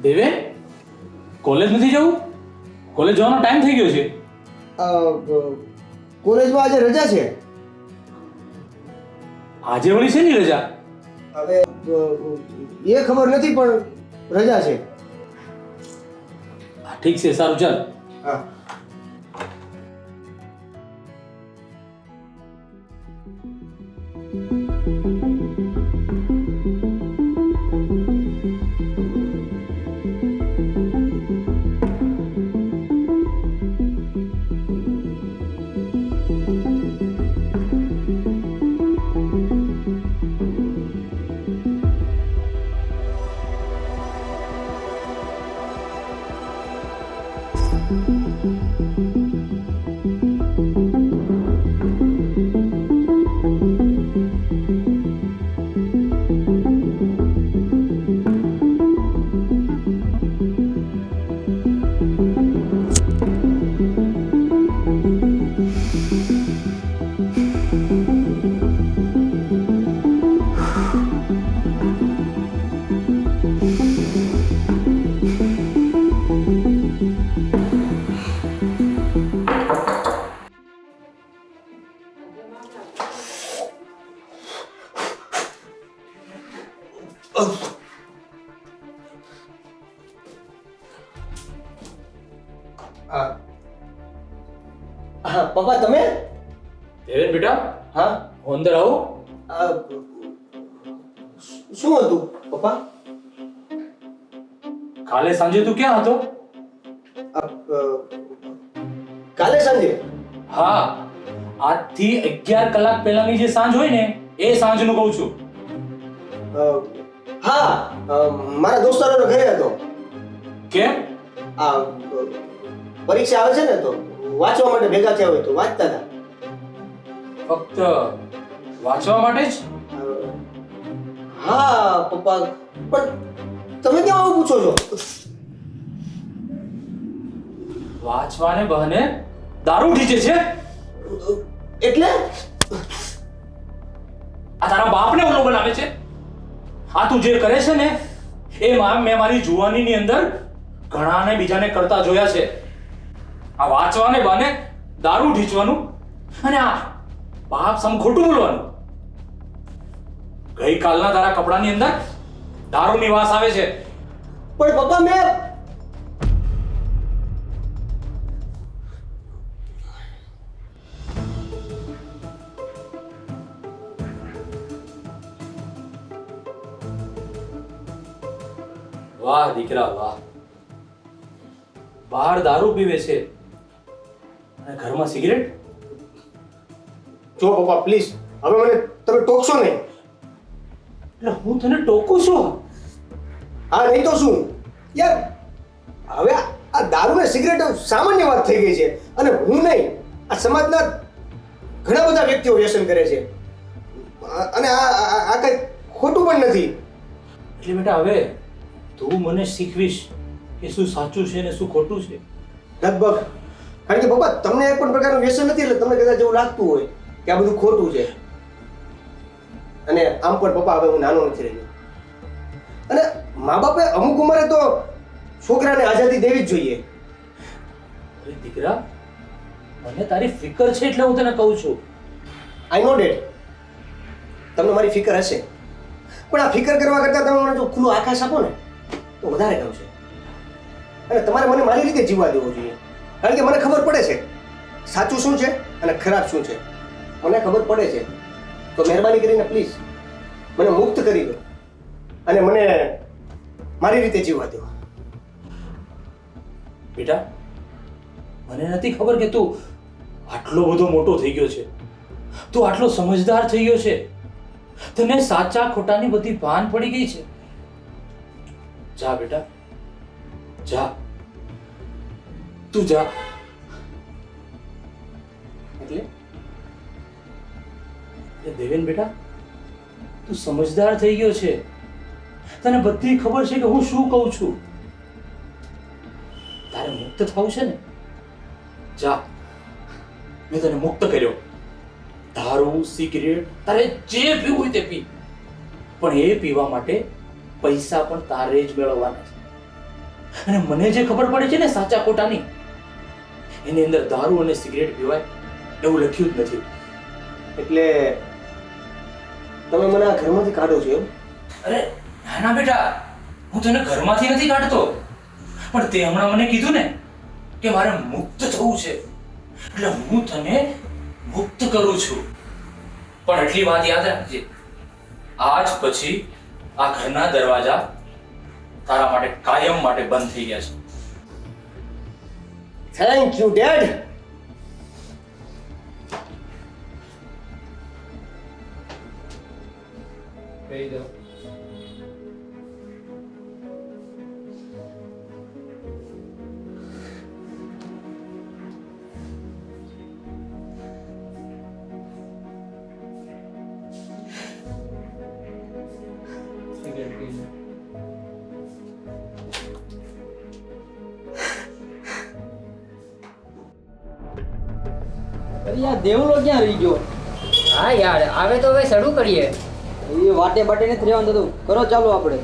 Deven, college નથી જવું? College જવાનો ટાઈમ થઈ ગયો છે. કોલેજમાં આજે રજા છે. આજે વળી છે ની રજા? હવે એ ખબર નથી પણ રજા છે. હા, ઠીક છે, સારું ચાલ. હા. હા પપ્પા તમે? દેવેન બેટા, હા. હું અંદર આવું? શું હતું પપ્પા? કાલે સાંજે તું ક્યાં હતો? કાલે સાંજે? હા, આજથી 11 કલાક પહેલાની જે સાંજ હોય ને એ સાંજનું કહું છું. હા, મારા દોસ્તારોના ઘરે હતો. કેમ? આ પરીક્ષા આવે છે ને તો વાંચવા માટે ભેગા થયા હોય તો વાંચતા હતા. ફક્ત વાંચવા માટે જ? હા પપ્પા, પણ તમે કેમ આવું પૂછો છો? વાંચવાને બહાને દારૂ ઠીચે છે? એટલે આ તારા બાપને ઓલો બનાવે છે? આ તું જે કરે છે ને એ મેં મારી જુવાનીની અંદર ઘણાને બીજાને કરતા જોયા છે. આ વાંચવાને બહાને દારૂ ઢીંચવાનું અને આ બાપ સામે ખોટું બોલવાનું. ગઈકાલના તારા કપડાની અંદર દારૂની વાસ આવે છે. પણ પપ્પા મેં વાહ દીકરા વાહ, બહાર દારૂ પીવે છે અને ઘરમાં સિગરેટ. જો પપ્પા પ્લીઝ હવે મને તમે ટોકશો નહીં. એટલે હું તને ટોકું છું? હા નહીં તો શું યાર, હવે આ દારૂ ને સિગરેટ સામાન્ય વાત થઈ ગઈ છે અને હું નહીં, આ સમાજના ઘણા બધા વ્યક્તિઓ વ્યસન કરે છે અને આ કઈ ખોટું પણ નથી. એટલે બેટા હવે તું મને શીખવીશ કે શું સાચું છે ને શું ખોટું છે. લગભગ, કારણ કે પપ્પા તમને એક પણ પ્રકારનું વ્યસન નથી એટલે તમને કદાચ એવું લાગતું હોય કે આ બધું ખોટું છે. અને આમ પણ પપ્પા હવે હું નાનો નથી રહ્યો અને મા બાપે અમુક ઉંમરે તો છોકરાને આઝાદી દેવી જ જોઈએ. અરે દીકરા, મને તારી ફિકર છે એટલે હું તને કહું છું. આઈ નો ડેટ, તમને મારી ફિકર હશે પણ આ ફિકર કરવા કરતાં તમે મને જો ખુલ્લું આકાશ આપો ને તો વધારે ગમશે. અને તમારે મને મારી રીતે જીવવા દેવો જોઈએ, કારણ કે મને ખબર પડે છે સાચું શું છે અને ખરાબ શું છે. મને ખબર પડે છે તો મહેરબાની કરીને પ્લીઝ મને મુક્ત કરી દો અને મને મારી રીતે જીવવા દો. બેટા, મને નથી ખબર કે તું આટલો બધો મોટો થઈ ગયો છે, તું આટલો સમજદાર થઈ ગયો છે, તને સાચા ખોટાની બધી ભાન પડી ગઈ છે. જા બેટા જા, તું જા. એટલે દેવેન બેટા, તું સમજદાર થઈ ગયો છે, તને બધી ખબર છે કે હું શું કહું છું. તારે મુક્ત થવું છે ને, જા, મેં તને મુક્ત કર્યો. દારૂ સિગરેટ તારે જે પીવું હોય તે પી, પણ એ પીવા માટે પૈસા પણ તારે જ મેળવવાના છે. અને મને જે ખબર પડે છે ને સાચા ખોટાની, એની અંદર દારૂ અને સિગરેટ પીવાય એવું લખ્યું જ નથી. એટલે તમે મને આ ઘરમાંથી કાઢો છો એમ? અરે નાના બેટા, હું તને ઘરમાંથી નથી કાઢતો, પણ તે હમણાં મને કીધું ને કે મારે મુક્ત થવું છે, એટલે હું તને મુક્ત કરું છું. પણ એટલી વાત યાદ રાખજે, આજ પછી આ ઘરના દરવાજા તારા માટે કાયમ માટે બંધ થઈ ગયા છે. Thank you dad. કહી દો. અરે યાર દેવલો ક્યાં રહી ગયો? હા યાર, આવે તો હવે શરૂ કરીએ. એ વાટે બાટે નથી રહેવાનું થતું. કરો ચાલો આપણે.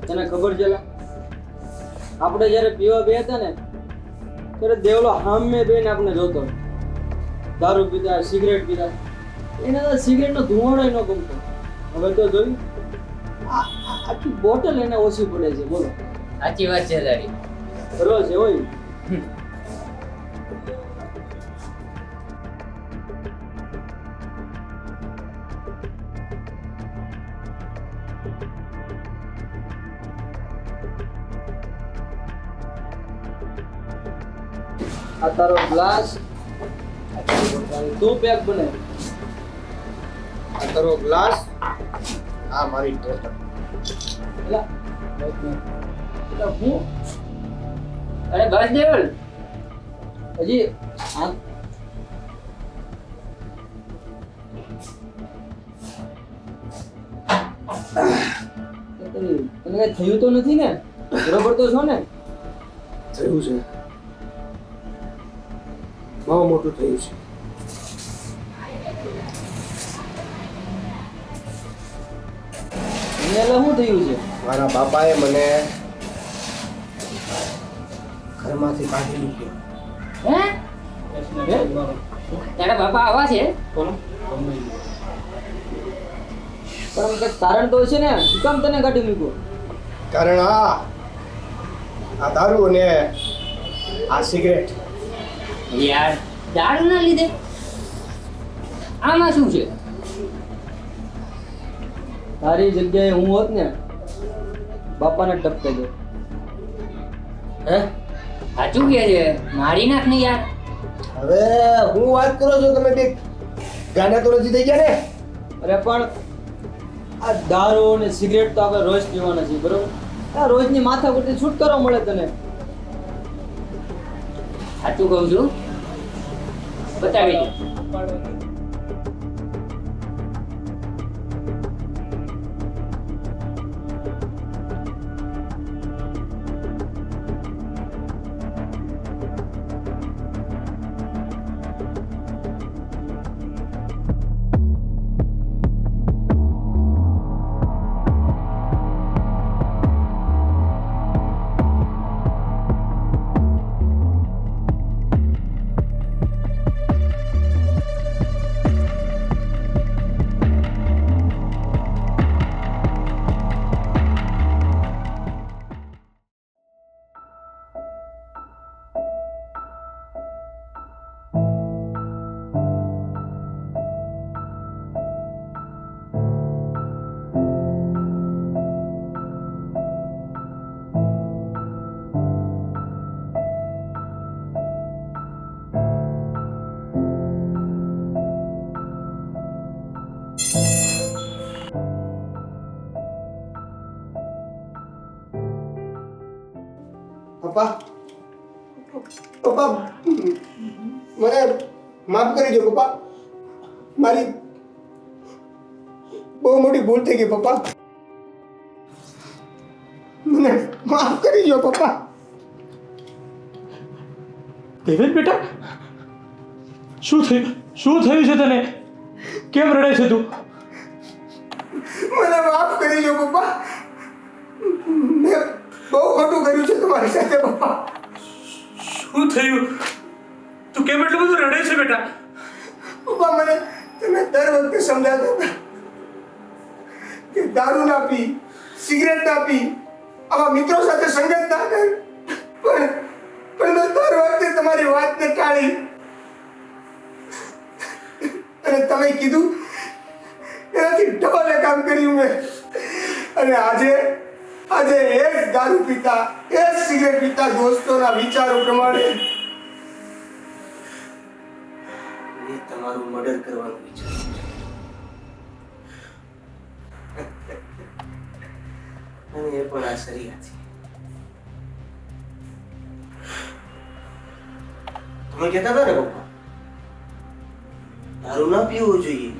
તને ખબર છે લા, આપણે જ્યારે પીવા બે હતા ને ત્યારે દેવલો સામે બેને આપણે જોતો, દારૂ પીતા, સિગરેટ પીતા. એને તો સિગરેટનો ધુમાડો ન ગમતો. હવે તો જોયું, આખી બોટલ એને ઓછી પડે છે. બોલો, સાચી વાત છે તારી. બરોબર છે હોય. આ તારો ગ્લાસ, તું પેક બને. આ તારો ગ્લાસ, આ મારી બોટલ. એલા હું અરે બસ દેવલ, હજી આ તને કઈ થયું તો નથી ને? બરોબર તો છો ને? થયું છે, બહુ મોટું થયું છે. એને એટલે શું થયું છે? મારા બાપાએ મને ઘરમાંથી કાઢી મૂક્યો. હે? હે? તારા બાપા આવા છે? પણ કંઈક કારણ તો છે ને, શું કામ તને કાઢી મૂક્યો? કારણ આ દારૂ અને આ સિગરેટ. યાર દારૂ ના લીધે? આમાં શું છે? તારી જગ્યાએ હું હોત ને, બાપાને ટપકે દે. હે? સાચું કે છે, મારી નાખ ને યાર. હવે હું વાત કરો છો, તમે બે ગાંડા તો નથી થઈ ગયા ને? અરે પણ આ દારૂ અને સિગરેટ તો આપણે રોજ પીવાના છીએ, બરોબર? આ રોજની માથા પરથી છુટકારો મળે તને. સાચું કહું છું, બતાવી દે. પપ્પા, પપ્પા મને માફ કરી દો પપ્પા. મારી બહુ મોટી ભૂલ થઈ ગઈ પપ્પા. મને માફ કરી દો પપ્પા. દેવેન બેટા, શું થયું છે તને? કેમ રડે છે તું? મને માફ કરી દો પપ્પા. મેં બહુ ખોટું કર્યું છે તમારી સાથે પપ્પા. શું થયું? તું કેમ એટલું બધું રડે છે બેટા? પપ્પા મને તમે દર વખતે સમજાવતા હતા કે દારૂ ના પી, સિગરેટ ના પી, આવા મિત્રો સાથે સંગત ના કર. પણ મેં દર વખતે તમારી વાતને ટાળી અને તમે કીધું એનાથી ડબલ કામ કર્યું મેં. અને આજે એ જ દારૂ પીતા, એ જ સિગરેટ પીતા દોસ્તોના વિચારો પ્રમાણે મેં તમારું મર્ડર કરવાનું વિચાર્યું છે. અને એ પણ આ સરિયાથી. તમે કહેતા હતા ને પપ્પા, દારૂ ના પીવું જોઈએ,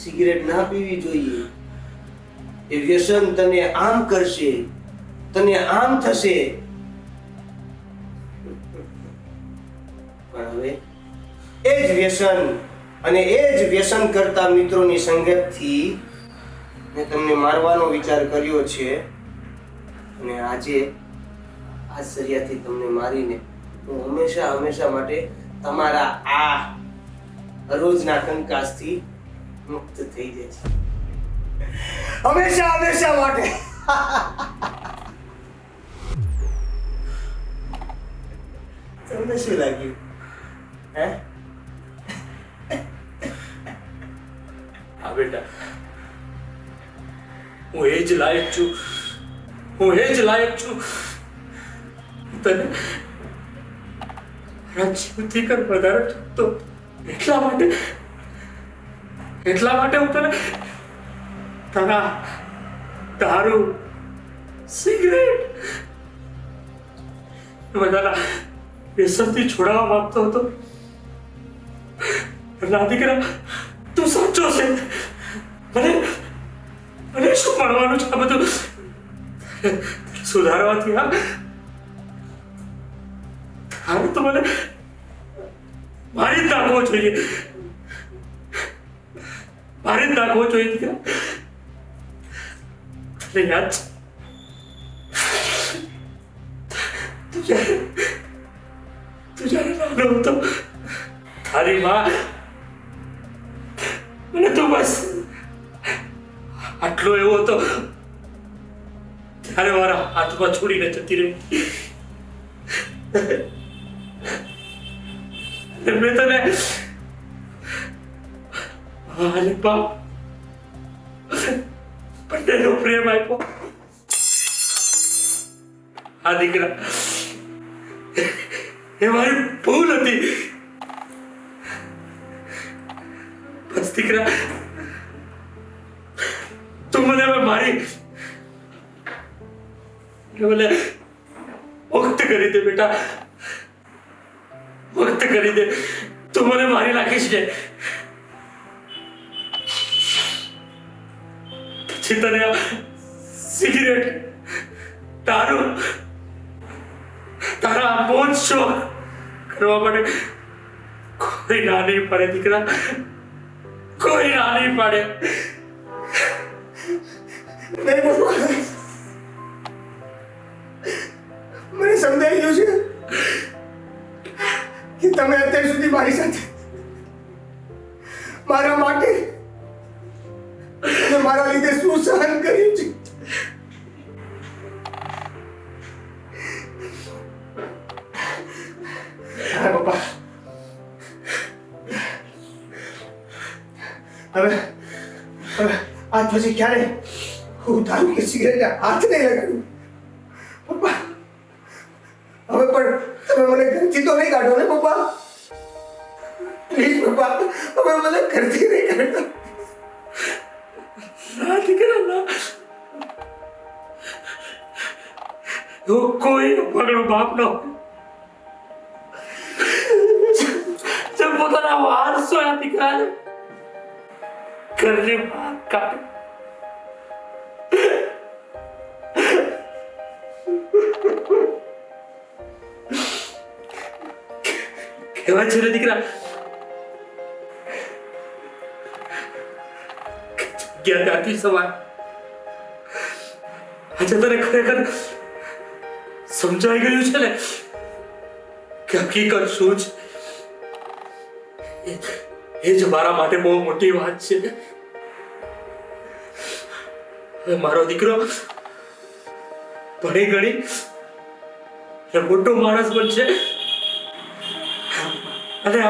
સિગરેટ ના પીવી જોઈએ, એ વ્યસન તને આમ કરશે, તને આમ થશે. પણ હવે એ જ વ્યસન અને એ જ વ્યસન કરતા મિત્રોની સંગતથી મેં તમને મારવાનો વિચાર કર્યો છે. અને આજે આ સરિયાથી તમને મારીને હું હંમેશા માટે તમારા આ રોજના કંકાસથી મુક્ત થઈ જઈશ. હંમેશા માટે. તમને શું લાગ્યું? હે? હા બેટા, હું એ જ લાયક છું. તને જીવથી કર વધારે તો એટલા માટે હું તને તારા દારૂ, સિગરેટ બધાના વ્યસનથી છોડાવવા માંગતો હતો. ના દીકરા, તું સાચો છે. મને શું મળવાનું છે આ બધું સુધારવાથી? હારે તો મને મારી જ નાખવો જોઈએ દીકરા. તને યાદ છે તું જ્યારે નાનો હતો, તારી માં મને તો બસ આટલો એવો હતો ત્યારે મારા હાથમાં છોડીને જતી રહી. મેં તને અને બાપ બંનેનો પ્રેમ આપ્યો. આ દીકરા, એ મારી ભૂલ હતી. બસ દીકરા, તું મને હવે મને મુક્ત કરી દે બેટા, મુક્ત કરી દે. તું મને મારી નાખીશ ને પછી તને સિગરેટ, દારૂ, તારા મોજ શોખ કરવા માટે કોઈ ના નહીં પાડે દીકરા, કોઈ ના નહીં પાડે. નહીં પપ્પા, મને સમજાઈ ગયું છે કે તમે અત્યાર સુધી મારી સાથે મારા માટે અને મારા લીધે શું સહન કર્યું છે. હા પપ્પા, હવે આજ પછી ક્યારે હું દારૂ કે સિગરેટ હાથ નહીં લગાડું. પપ્પા, હવે પણ તમે મને ઘરથી તો નહીં કાઢો ને પપ્પા? પ્લીઝ પપ્પા, હવે મને ઘરથી નહીં કાઢો. ના દીકરા, ના. હું કોઈ પગલો બાપ નો જે પોતાના વારસો આ દીકરાને ઘરની બહાર કાઢે. કહેવાય છે ને દીકરા, જગ્યા ત્યાંથી સવાય. આજે તને ખરેખર સમજાઈ ગયું છે ને કે હકીકત શું છે. એ જ મારા માટે બહુ મોટી વાત છે. હવે મારો દીકરો ભણી ગણી એ મોટો માણસ બનશે અને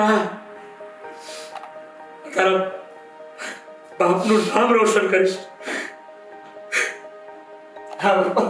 તારા બાપનું નામ રોશન કરીશ. હા બાપા.